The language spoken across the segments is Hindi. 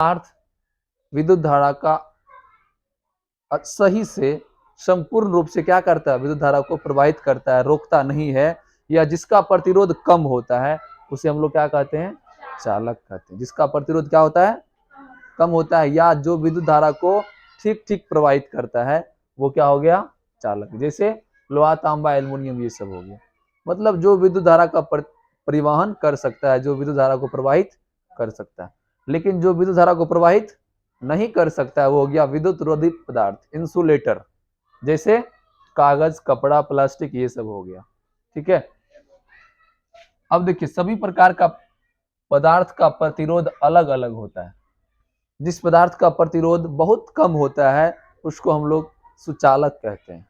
अर्थ विद्युत धारा का सही से संपूर्ण रूप से क्या करता है, विद्युत धारा को प्रवाहित करता है, रोकता नहीं है, या जिसका प्रतिरोध कम होता है उसे हम लोग क्या कहते हैं, चालक कहते हैं। जिसका प्रतिरोध क्या होता है, कम होता है, या जो विद्युत धारा को ठीक ठीक प्रवाहित करता है वो क्या हो गया, चालक। जैसे लोहा, तांबा, एल्युमिनियम, ये सब हो गया। मतलब जो विद्युत धारा का परिवहन कर सकता है, जो विद्युत धारा को प्रवाहित कर सकता है। लेकिन जो विद्युत धारा को प्रवाहित नहीं कर सकता है वो हो गया विद्युत रोधी पदार्थ, इंसुलेटर, जैसे कागज, कपड़ा, प्लास्टिक, ये सब हो गया। ठीक है। अब देखिए सभी प्रकार का पदार्थ का प्रतिरोध अलग अलग होता है। जिस पदार्थ का प्रतिरोध बहुत कम होता है उसको हम लोग सुचालक कहते हैं।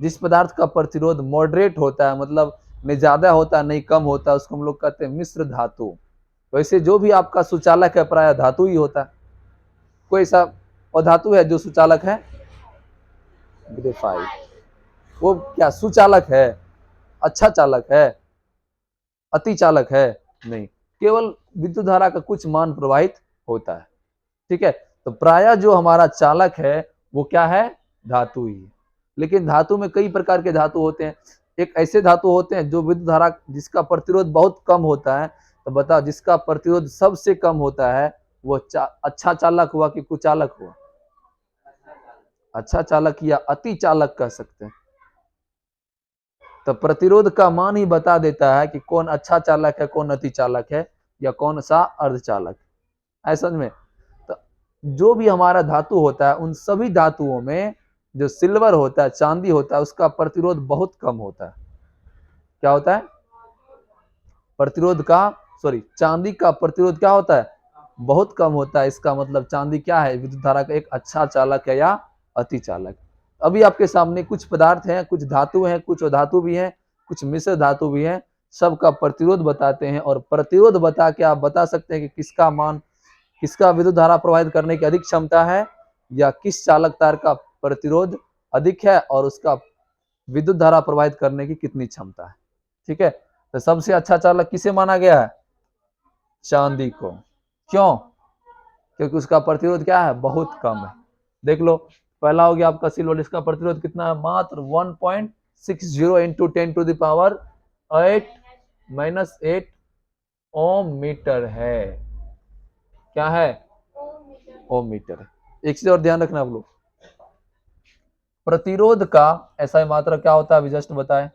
जिस पदार्थ का प्रतिरोध मॉडरेट होता है, मतलब नहीं ज्यादा होता नहीं कम होता, उसको हम लोग कहते हैं मिश्र धातु। वैसे जो भी आपका सुचालक है प्राय धातु ही होता है। कोई ऐसा अधातु है जो सुचालक है, ग्रेफाइट। वो क्या सुचालक है, अच्छा चालक है, अति चालक है, नहीं, केवल विद्युत धारा का कुछ मान प्रवाहित होता है। ठीक है। तो प्रायः जो हमारा चालक है वो क्या है, धातु ही है। लेकिन धातु में कई प्रकार के धातु होते हैं। एक ऐसे धातु होते हैं जो विद्युत धारा जिसका प्रतिरोध बहुत कम होता है। तो बताओ जिसका प्रतिरोध सबसे कम होता है वो अच्छा चालक हुआ कि कुचालक हुआ, अच्छा चालक या अति चालक कह सकते हैं। तो प्रतिरोध का मान ही बता देता है कि कौन अच्छा चालक है, कौन अति चालक है, या कौन सा अर्धचालक है। समझ में। तो जो भी हमारा धातु होता है उन सभी धातुओं में जो सिल्वर होता है, चांदी होता है, उसका प्रतिरोध बहुत कम होता है। क्या होता है, प्रतिरोध का, सॉरी, चांदी का प्रतिरोध क्या होता है, बहुत कम होता है। इसका मतलब चांदी क्या है, विद्युत धारा का एक अच्छा चालक है या अति चालक। अभी आपके सामने कुछ पदार्थ हैं, कुछ धातु हैं, कुछ अधातु भी हैं, कुछ मिश्र धातु भी हैं, सबका प्रतिरोध बताते हैं। और प्रतिरोध बता के आप बता सकते हैं कि किसका मान, किसका विद्युत धारा प्रवाहित करने की अधिक क्षमता है, या किस चालक तार का प्रतिरोध अधिक है और उसका विद्युत धारा प्रवाहित करने की कितनी क्षमता है। ठीक है। तो सबसे अच्छा चालक किसे माना गया है, चांदी को। क्यों, क्योंकि उसका प्रतिरोध क्या है, बहुत कम है। देख लो, पहला हो गया आपका सिल्वर, इसका प्रतिरोध कितना है, मात्र 1.60 इंटू 10⁻8 -8 ओम मीटर है। क्या है, ओम मीटर है। एक चीज और ध्यान रखना आप लोग, प्रतिरोध का ऐसा मात्रक क्या होता है, अभी जस्ट बताएं।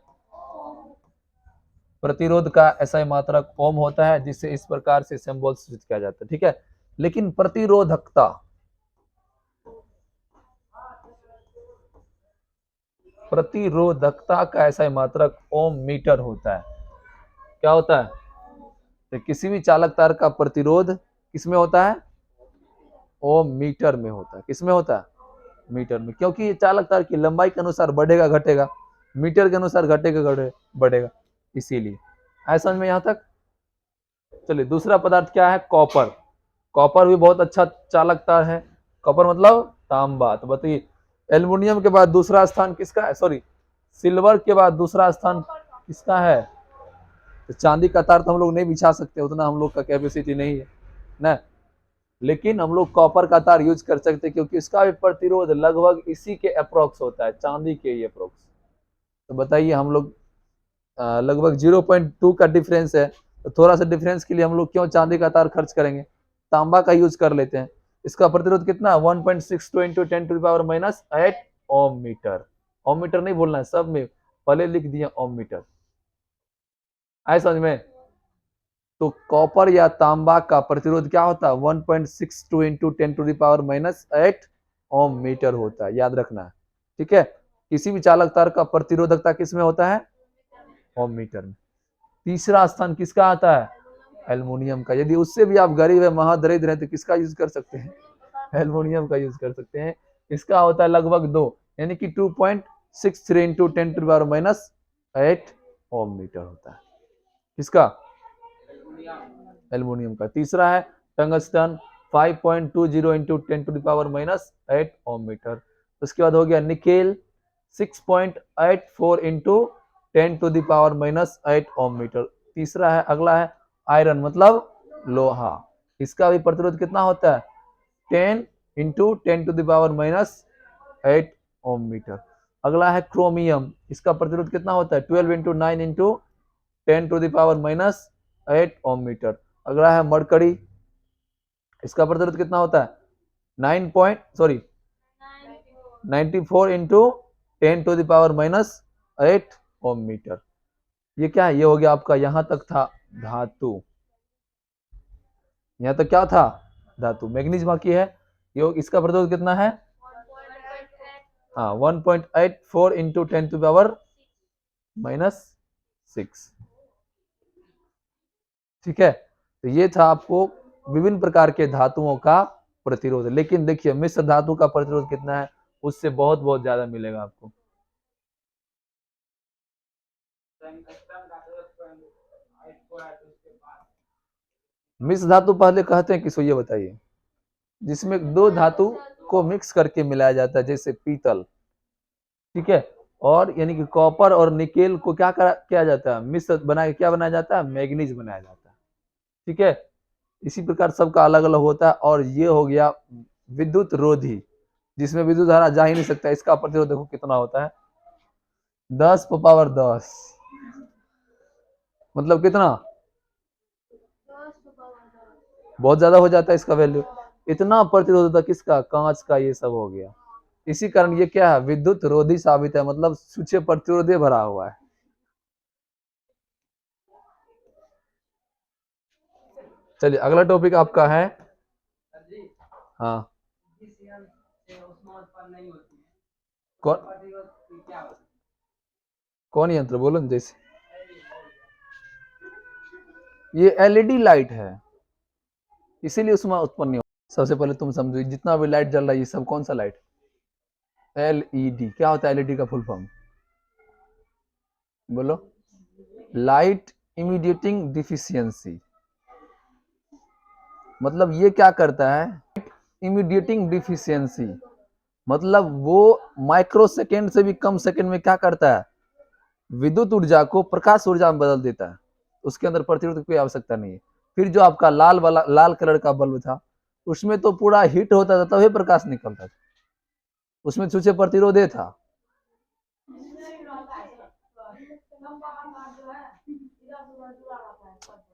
प्रतिरोध का ऐसा मात्रक ओम होता है, जिससे इस प्रकार से सिंबल स्विच किया जाता है। ठीक है। लेकिन प्रतिरोधकता, प्रतिरोधकता का ऐसा मात्रक ओम मीटर होता है। क्या होता है, तो किसी भी चालक तार का प्रतिरोध किसमें होता है, ओम मीटर में होता है। किसमें होता है, मीटर में। क्योंकि ये चालक तार की लंबाई के अनुसार बढ़ेगा घटेगा, मीटर के अनुसार घटेगा बढ़ेगा, इसीलिए। ऐसा समझ में यहां तक। चलिए दूसरा पदार्थ क्या है, कॉपर। कॉपर भी बहुत अच्छा चालक तार है। कॉपर मतलब तांबा। तो बताइए एल्युमिनियम के बाद दूसरा स्थान किसका है, सॉरी, सिल्वर के बाद दूसरा स्थान किसका है। तो चांदी का तार तो हम लोग नहीं बिछा सकते, उतना हम लोग का कैपेसिटी नहीं है ना। लेकिन हम लोग कॉपर का तार यूज कर सकते हैं, क्योंकि इसका भी प्रतिरोध लगभग इसी के अप्रोक्स होता है, चांदी के ही अप्रोक्स। तो बताइए हम लोग लगभग 0.2 का डिफरेंस है, तो थोड़ा सा डिफरेंस के लिए हम लोग क्यों चांदी का तार खर्च करेंगे, तांबा का यूज कर लेते हैं। इसका प्रतिरोध कितना, 1.62 इंटू 10⁻8 ओम मीटर। ओम मीटर नहीं बोलना है, सब में पहले लिख दिया ओम मीटर। आए समझ में। तो कॉपर या तांबा का प्रतिरोध क्या होता है, 1.62 इंटू 10⁻8 ओम मीटर होता है, याद रखना है। ठीक है। किसी भी चालक तार का प्रतिरोधकता किसमें होता है, ओम मीटर में। तीसरा स्थान किसका आता है, एल्युमिनियम का। यदि उससे भी आप गरीब है, महादरिद्र है, तो किसका यूज कर सकते हैं, एल्युमिनियम का यूज कर सकते हैं। इसका होता है लगभग 2, यानी कि 2.63 इंटू 10⁻8 ओम मीटर होता है। किसका, एल्युमिनियम का। तीसरा है टंगस्टन, 5.20 इंटू 10⁻8 ओम मीटर। उसके बाद हो गया निकेल, 6.84 इंटू 10⁻8 ओम मीटर। तीसरा है, अगला है आयरन मतलब लोहा। इसका भी प्रतिरोध कितना होता है, 10 इंटू 10⁻⁻8 ओम मीटर। अगला है क्रोमियम, इसका प्रतिरोध कितना होता है 12 इंटू 9 इंटू 10⁻⁻8 ओम मीटर। अगला है मरकरी, इसका प्रतिरोध कितना होता है 94 इंटू 10⁻⁻8 ओम मीटर। ये क्या है, ये हो गया आपका, यहां तक था धातु, यहां तक क्या था धातु। मैग्नीज बाकी है, ये इसका प्रतिरोध कितना है, हाँ 1.84 इंटू 10⁻⁻6। ठीक है, तो ये था आपको विभिन्न प्रकार के धातुओं का प्रतिरोध। लेकिन देखिए मिश्र धातु का प्रतिरोध कितना है, उससे बहुत बहुत ज्यादा मिलेगा आपको। मिश्र धातु पहले कहते हैं किसको, ये बताइए, जिसमें दो धातु को मिक्स करके मिलाया जाता है, जैसे पीतल, ठीक है, और यानी कि कॉपर और निकेल को क्या किया जाता है, मिश्र बना के क्या बनाया जाता है, मैग्नीज बनाया जाता है। ठीक है, इसी प्रकार सबका अलग अलग होता है। और ये हो गया विद्युत रोधी, जिसमें विद्युत धारा जा ही नहीं सकता, इसका प्रतिरोध देखो कितना होता है 10⁻10, मतलब कितना, बहुत ज्यादा हो जाता है इसका वैल्यू। इतना प्रतिरोध होता है किसका, कांच का, ये सब हो गया। इसी कारण ये क्या है, विद्युत रोधी साबित है, मतलब सूचे प्रतिरोधे भरा हुआ है। चलिए अगला टॉपिक आपका है, हाँ कौन यंत्र, बोलो ना। जैसे ये एलईडी लाइट है, इसीलिए उसमें उत्पन्न नहीं हो। सबसे पहले तुम समझो, जितना भी लाइट जल रहा है ये सब कौन सा लाइट, एलईडी। क्या होता है एलईडी का फुल फॉर्म, बोलो, लाइट इमीडिएटिंग डिफिशियंसी। मतलब ये क्या करता है, इमीडिएटिंग डिफिशियंसी, मतलब वो माइक्रो सेकेंड से भी कम सेकेंड में क्या करता है, विद्युत ऊर्जा को प्रकाश ऊर्जा में बदल देता है। उसके अंदर प्रतिरोध की कोई आवश्यकता नहीं है। फिर जो आपका लाल कलर का बल्ब था, उसमें तो पूरा हीट होता था तभी प्रकाश निकलता था, उसमें सूचे प्रतिरोधे था।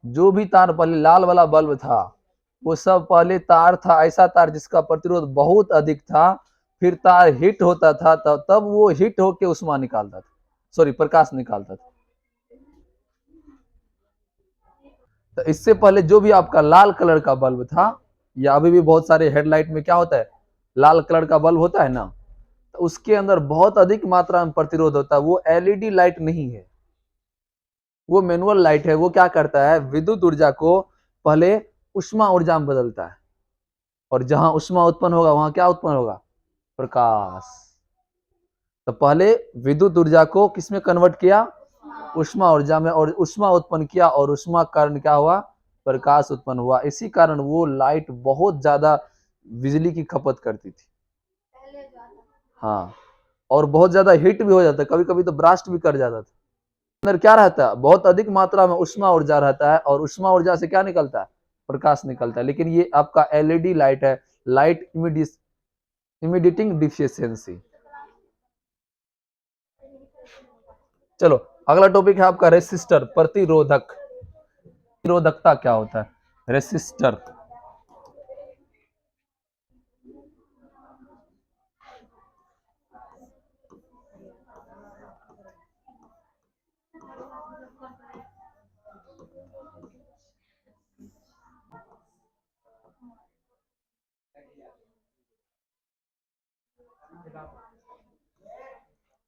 जो भी तार पहले लाल वाला बल्ब था, वो सब पहले तार था, ऐसा तार जिसका प्रतिरोध बहुत अधिक था, फिर तार हिट होता था, तब वो हिट होके उष्मा निकालता था, सॉरी प्रकाश निकालता था। तो इससे पहले जो भी आपका लाल कलर का बल्ब था, या अभी भी बहुत सारे हेडलाइट में क्या होता है, लाल कलर का बल्ब होता है ना, तो उसके अंदर बहुत अधिक मात्रा में प्रतिरोध होता है। वो एलईडी लाइट नहीं है, वो मैनुअल लाइट है। वो क्या करता है, विद्युत ऊर्जा को पहले उष्मा ऊर्जा में बदलता है, और जहां उष्मा उत्पन्न होगा वहां क्या उत्पन्न होगा, प्रकाश। तो पहले विद्युत ऊर्जा को किसमें कन्वर्ट किया, उष्मा ऊर्जा में, और उष्मा उत्पन्न किया, और उष्मा कारण क्या हुआ, प्रकाश उत्पन्न हुआ। इसी कारण वो लाइट बहुत ज्यादा बिजली की खपत करती थी, हाँ, और बहुत ज्यादा हीट भी हो जाता है, कभी कभी तो ब्रास्ट भी कर जाता था। अंदर क्या रहता है, बहुत अधिक मात्रा में उष्मा ऊर्जा रहता है, और उष्मा ऊर्जा से क्या निकलता है, प्रकाश निकलता है। लेकिन ये आपका एलईडी लाइट है, लाइट इमीडिएटिंग डिफिशियंसी। चलो अगला टॉपिक है आपका रेसिस्टर, प्रतिरोधक। प्रतिरोधकता क्या होता है, रेसिस्टर।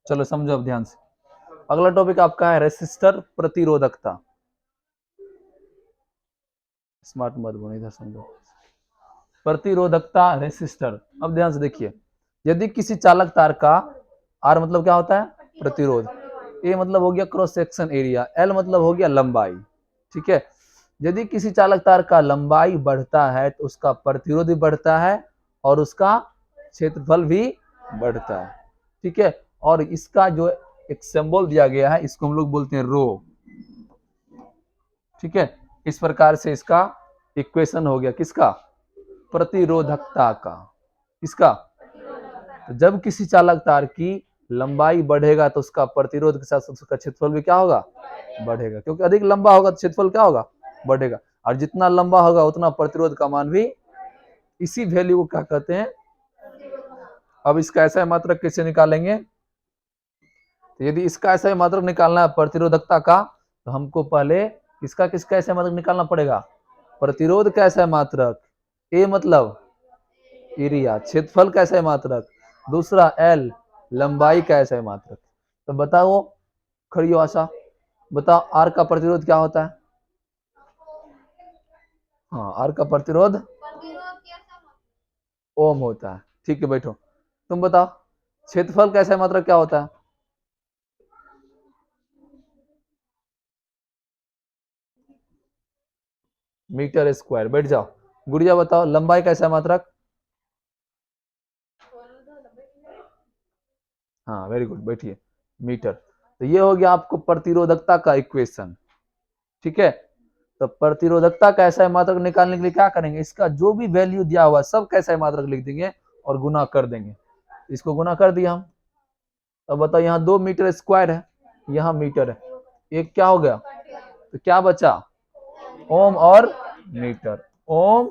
चलो समझो अब ध्यान से, अगला टॉपिक आपका है रेसिस्टर, प्रतिरोधकता। स्मार्ट मत बनो, इधर समझो। प्रतिरोधकता, रेसिस्टर। अब ध्यान से देखिए, यदि किसी चालक तार का, आर मतलब क्या होता है, प्रतिरोध, ए मतलब हो गया क्रॉस सेक्शन एरिया, एल मतलब हो गया लंबाई, ठीक है। यदि किसी चालक तार का लंबाई बढ़ता है तो उसका प्रतिरोध भी बढ़ता है, और उसका क्षेत्रफल भी बढ़ता है, ठीक है। और इसका जो एक सिंबल दिया गया है, इसको हम लोग बोलते हैं रो, ठीक है। इस प्रकार से इसका इक्वेशन हो गया, किसका, प्रतिरोधकता का। किसका? तो जब किसी चालक तार की लंबाई बढ़ेगा तो उसका प्रतिरोध के साथ उसका क्षेत्रफल भी क्या होगा? बढ़ेगा, क्योंकि अधिक लंबा होगा तो क्षेत्रफल क्या होगा? बढ़ेगा। और जितना लंबा होगा उतना प्रतिरोध का मान भी, इसी वैल्यू को क्या कहते हैं? अब इसका ऐसा मात्रक कैसे निकालेंगे? तो यदि इसका ऐसा मात्रक निकालना है प्रतिरोधकता का, तो हमको पहले इसका किसका ऐसा मात्रक निकालना पड़ेगा? प्रतिरोध का ऐसा मात्रक, ए मतलब एरिया, क्षेत्रफल का ऐसा मात्रक, दूसरा एल लंबाई का ऐसा मात्रक। तो बताओ खड़ी आशा, बताओ आर का प्रतिरोध क्या होता है? हाँ, आर का प्रतिरोध ओम होता है। ठीक है, बैठो। तुम बताओ क्षेत्रफल का ऐसा मात्रक क्या होता है? Meter square. बैठ जाओ। गुड़िया बताओ लंबाई का ऐसा मात्रक? हाँ, वेरी गुड, बैठिए। मीटर। तो ये हो गया आपको प्रतिरोधकता का इक्वेशन। ठीक है, तो प्रतिरोधकता का ऐसा मात्रक निकालने के लिए क्या करेंगे? इसका जो भी वैल्यू दिया हुआ सब कैसा मात्रक लिख देंगे और गुना कर देंगे। इसको गुना कर दिया हम। तो बताओ यहाँ 2 मीटर स्क्वायर है, यहाँ मीटर है, एक क्या हो गया? तो क्या बचा? ओम और मीटर, ओम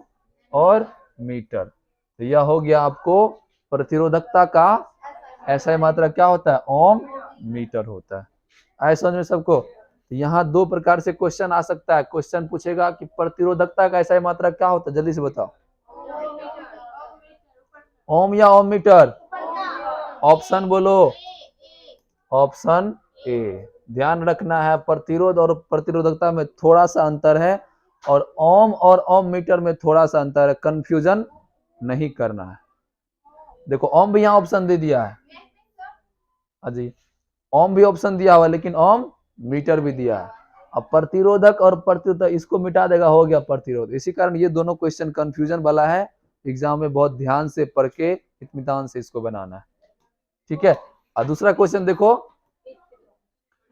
और मीटर। तो यह हो गया आपको प्रतिरोधकता का ऐसा मात्रक क्या होता है? ओम मीटर होता है। आए समझ में सबको? यहाँ दो प्रकार से क्वेश्चन आ सकता है। क्वेश्चन पूछेगा कि प्रतिरोधकता का ऐसा मात्रक क्या होता है, जल्दी से बताओ। ओम या ओम मीटर? ऑप्शन बोलो। Option A. ध्यान रखना है प्रतिरोध और प्रतिरोधकता में थोड़ा सा अंतर है, और ओम मीटर में थोड़ा सा अंतर है, कंफ्यूजन नहीं करना है। देखो ओम भी यहाँ ऑप्शन दे दिया है, अजी ओम भी ऑप्शन दिया हुआ है, लेकिन ओम मीटर भी दिया है। अब प्रतिरोधक और प्रतिरोधक इसको मिटा देगा, हो गया प्रतिरोध। इसी कारण ये दोनों क्वेश्चन कंफ्यूजन वाला है, एग्जाम में बहुत ध्यान से पढ़ के इत्मीनान से इसको बनाना है। ठीक है, और दूसरा क्वेश्चन देखो,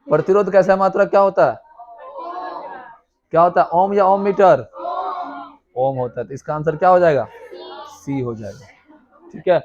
प्रतिरोध कैसा मात्रक क्या होता है? क्या होता है, ओम या ओम मीटर? ओम होता है। तो इसका आंसर क्या हो जाएगा? सी हो जाएगा। ठीक है,